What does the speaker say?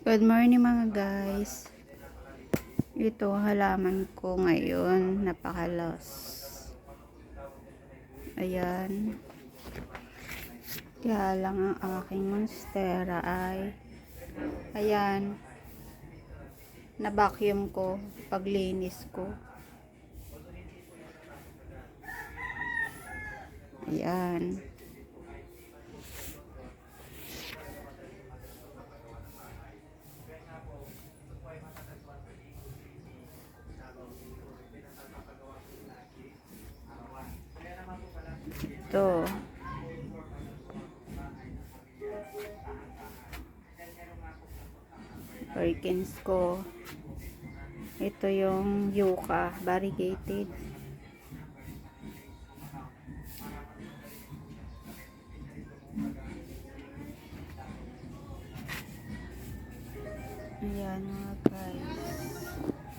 Good morning mga guys. Ito halaman ko ngayon, napakalos. Ayan. Kaya lang ang aking monstera ay ayan, na-vacuum ko paglinis ko. Ayan. Ito. Perkins ko. Ito yung yuca, variegated. Ayan mga guys.